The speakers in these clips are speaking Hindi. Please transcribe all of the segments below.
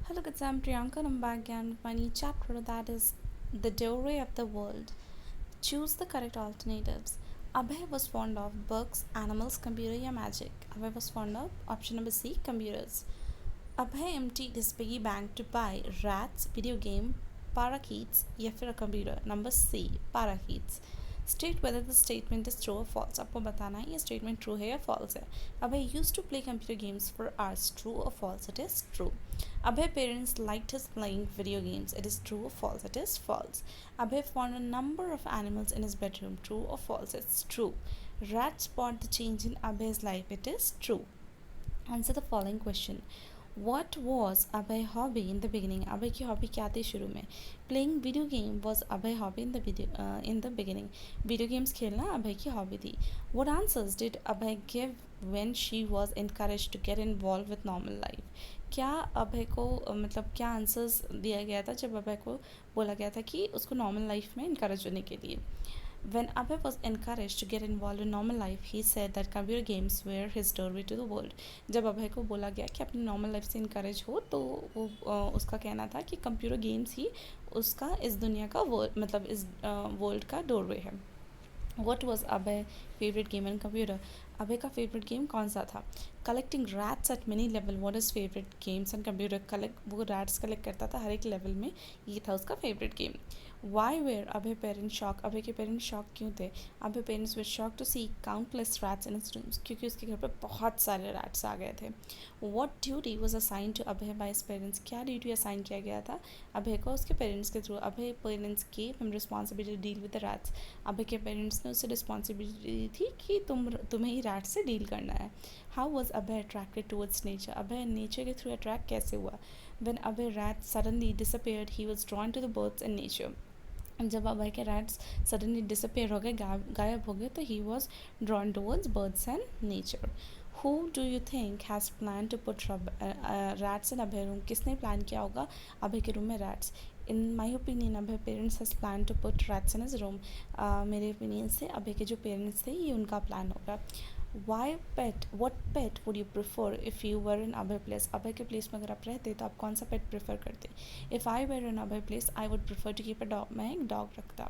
Hello kids, I'm Priyanka and I'm back again with my new chapter that is The Doorway of the World. Choose the correct alternatives. Abhay was fond of books, animals, computer या magic. Abhay was fond of option number C, computers. Abhay emptied his piggy bank to buy rats, video game, parakeets या फिर a computer. Number C, parakeets. State whether the statement is true or false. आपको बताना है ये statement true है या false है. Abhay used to play computer games for hours. True or false? It is true. Abhay parents liked his playing video games. It is true or false? It is false. Abhay found a number of animals in his bedroom. True or false? It's true. Rats spot the change in Abhay's life. It is true. Answer the following question. What was Abhay hobby in the beginning? Abhay की hobby क्या थी शुरू में? Playing video game was Abhay hobby in the beginning. Video games खेलना Abhay की hobby थी. What answers did Abhay give when she was encouraged to get involved with normal life? क्या अभय को मतलब क्या आंसर्स दिया गया था जब अभय को बोला गया था कि उसको नॉर्मल लाइफ में इनकरेज होने के लिए. When Abhay was encouraged to get involved in normal life, he said that computer games were his doorway to the world. जब अभय को बोला गया कि अपनी नॉर्मल लाइफ से इनकरेज हो तो वो उसका कहना था कि कंप्यूटर गेम्स ही उसका इस दुनिया का मतलब इस वर्ल्ड का डोरवे है. What was Abhay favourite game in computer? Abhay का फेवरेट गेम कौन सा था? Collecting rats at mini level. What is favourite games in computer? वो रैट्स कलेक्ट करता था हर एक लेवल में, ये था उसका favourite game. Why were Abhay parents shock? Abhay के पेरेंट्स शॉक क्यों थे? Abhay parents were shock to see countless rats in his rooms, क्योंकि उसके घर पर बहुत सारे रैट्स आ गए थे. What duty was assign to Abhay by his parents? क्या ड्यूटी असाइन किया गया था अभय को उसके पेरेंट्स के थ्रू? अभय पेरेंट्स के him responsibility deal with the rats. Abhay के पेरेंट्स ने उसे रिस्पॉन्सिबिलिटी थी कि तुम्हें ही रैट से डील करना है. How was Abhay attracted towards nature? Abhay nature के थ्रू अट्रैक्ट कैसे हुआ? When Abhay rat suddenly disappeared he was drawn to the birds and nature. जब अभय के रैट्स सडनली डिसअपेयर हो गए, गायब हो गए, तो he was drawn towards birds and nature. Who do you think has plan to put rats in Abhay room? किसने प्लान किया होगा अभय के रूम में rats? In my opinion Abhay parents has plan to put rats in his room. मेरे ओपिनियन से अभय के जो पेरेंट्स थे ये उनका प्लान होगा. Why pet? What pet would you prefer if you were in Abhay place? Abhay के प्लेस में अगर आप रहते तो आप कौन सा पेट प्रेफर करते? If I were in Abhay place I would prefer to keep a dog. मैं एक डॉग रखता.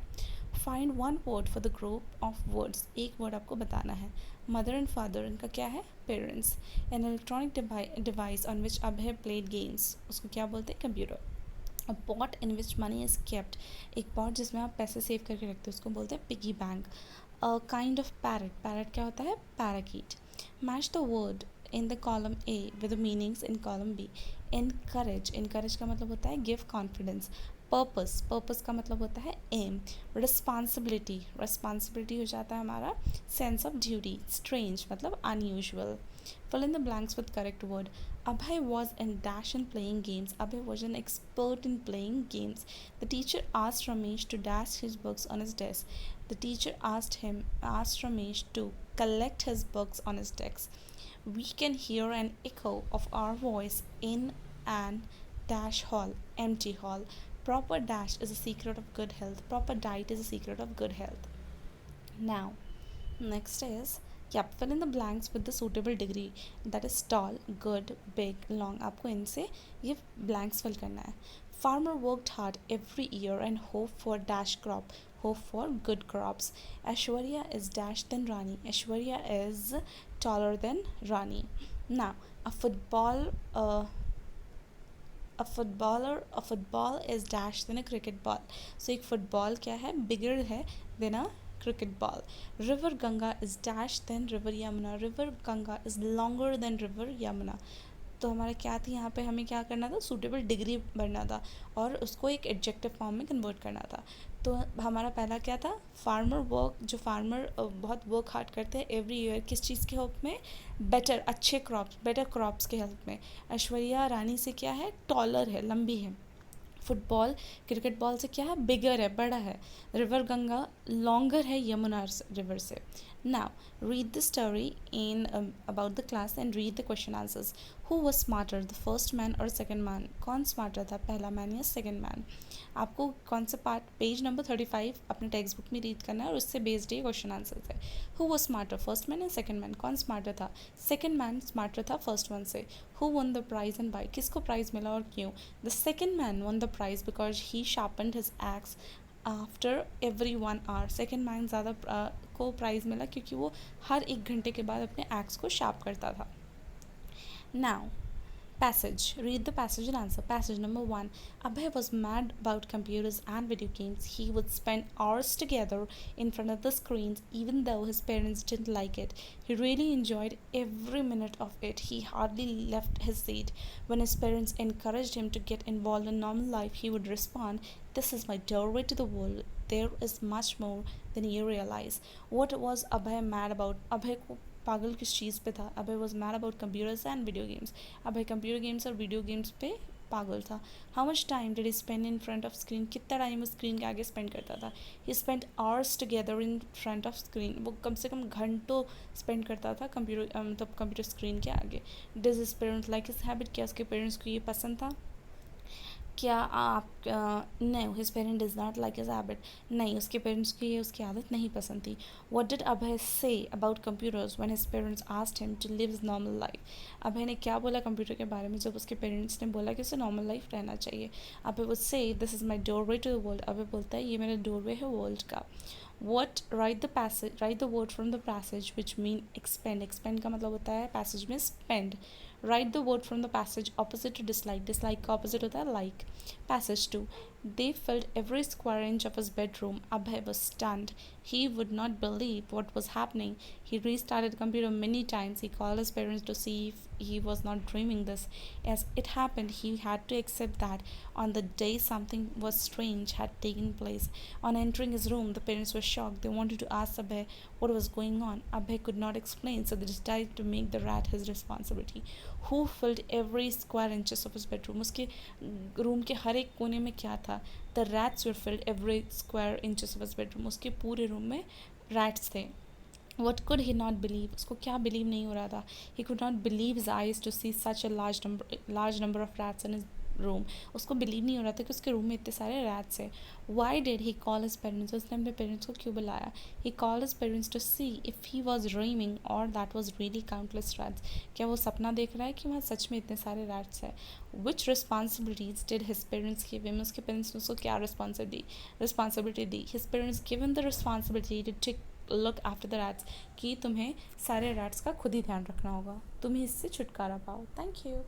Find one word for the group of words. एक वर्ड आपको बताना है. मदर एंड फादर, इनका क्या है? Parents. An electronic device on which Abhay played games, उसको क्या बोलते हैं? Computer. A pot in which money is kept, एक पॉट जिसमें आप पैसे सेव करके रखते हो उसको बोलते हैं piggy bank. A kind of parrot, parrot क्या होता है? Parakeet. Match the word in the column A with the meanings in column B. Encourage, encourage का मतलब होता है गिव कॉन्फिडेंस. पर्पस, पर्पस का मतलब होता है एम. रिस्पॉन्सिबिलिटी, रिस्पॉन्सिबिलिटी हो जाता है हमारा सेंस ऑफ ड्यूटी. स्ट्रेंज मतलब unusual. Fill in the blanks with correct word. Abhay was in dash in playing games. Abhay was an expert in playing games. The teacher asked Ramesh to dash his books on his desk. The teacher asked Ramesh to collect his books on his desk. We can hear an echo of our voice in an dash hall, empty hall. Proper dash is a secret of good health. Proper diet is a secret of good health. Now, next is, yep, fill in the blanks with the suitable degree. That is tall, good, big, long. आपको इनसे ये blanks fill करना है. Farmer worked hard every year and hoped for dash crop. Hope for good crops. Aishwarya is dash than Rani. Aishwarya is taller than Rani. Now, a football. A football is dash than a cricket ball. So एक football क्या है? Bigger है than a cricket ball. River Ganga is dash than river Yamuna. River Ganga is longer than river Yamuna. तो हमारा क्या थी यहाँ पे, हमें क्या करना था? सूटेबल डिग्री भरना था और उसको एक एडजेक्टिव फॉर्म में कन्वर्ट करना था. तो हमारा पहला क्या था? फार्मर वर्क, जो फार्मर बहुत वर्क हार्ड करते हैं एवरी ईयर, किस चीज़ के हेल्प में? बेटर, अच्छे क्रॉप्स, बेटर क्रॉप्स के हेल्प में. ऐश्वर्या रानी से क्या है? टॉलर है, लंबी है. फुटबॉल क्रिकेट बॉल से क्या है? बिगर है, बड़ा है. रिवर गंगा लॉन्गर है यमुना रिवर से. Now, read the story in about the class and read the question answers. Who was smarter, the first man or second man? कौन smarter था, पहला man या second man? आपको कौन सा पार्ट, पेज नंबर 35 अपने टेक्स्ट बुक में रीड करना है और उससे बेस्ड ये क्वेश्चन आंसर्स है. Who was smarter, first man या सेकंड मैन? कौन स्मार्टर था? सेकंड मैन स्मार्टर था फर्स्ट वन से. Who won the prize and why, किसको प्राइज मिला और क्यों? The second man won the prize because he sharpened his axe after every 1 hour. Second man ज़्यादा को प्राइज़ मिला क्योंकि वो हर 1 घंटे के बाद अपने एक्स को शार्प करता था. Now passage. Read the passage and answer. Passage number 1. Abhay was mad about computers and video games. He would spend hours together in front of the screens even though his parents didn't like it. He really enjoyed every minute of it. He hardly left his seat. When his parents encouraged him to get involved in normal life, he would respond, "This is my doorway to the world. There is much more than you realize." What was Abhay mad about? Abhay को पागल किस चीज़ पे था? Abhay was mad about computers and video games. Abhay computer games और वीडियो गेम्स पे पागल था. How much time did he spend in front of screen, कितना टाइम उस स्क्रीन के आगे स्पेंड करता था? He spend hours together in front of screen. वो कम से कम घंटों स्पेंड करता था कंप्यूटर मतलब कंप्यूटर स्क्रीन के आगे. Does his parents like his habit, क्या उसके पेरेंट्स को ये पसंद था? क्या आप no, his parent does not like his habit. नहीं, उसके पेरेंट्स को ये उसकी आदत नहीं पसंद थी. What did Abhay say about computers when his parents asked him to live his normal life. Abhay ने क्या बोला कंप्यूटर के बारे में जब उसके पेरेंट्स ने बोला कि उसे नॉर्मल लाइफ रहना चाहिए? Abhay would say, this is my doorway to the world. Abhay बोलता है ये मेरा डोरवे है वर्ल्ड का. What, write the word from the passage which mean expend का मतलब होता है passage में spend. Write the word from the passage opposite to dislike का opposite होता है like. Passage 2. They filled every square inch of his bedroom. Abhay was stunned. He would not believe what was happening. He restarted the computer many times. He called his parents to see if he was not dreaming this. As it happened, he had to accept that on the day something was strange had taken place. On entering his room, the parents were shocked. They wanted to ask Abhay what was going on. Abhay could not explain, so they decided to make the rat his responsibility. Who filled every square inches of his bedroom? उसके रूम के हर एक कोने में क्या था? The rats were filled every square inches of his bedroom. उसके पूरे रूम में rats थे. What could he not believe? उसको क्या believe नहीं हो रहा था? He could not believe his eyes to see such a large number of rats in his room. उसको बिलीव नहीं हो रहा था कि उसके रूम में इतने सारे रैट्स हैं. Why did he call his parents, उसने अपने पेरेंट्स को क्यों बुलाया? He call his parents to see if he was dreaming और that was really countless rats. क्या वो सपना देख रहा है कि वहाँ सच में इतने सारे रैट्स हैं? Which responsibilities did his parents give him, उसके पेरेंट्स ने उसको क्या रिस्पॉन्सिबिलिटी दी? His parents give him the responsibility to take look after the rats, कि तुम्हें सारे रैट्स का खुद ही ध्यान रखना होगा, तुम्हें इससे छुटकारा पाओ. Thank you.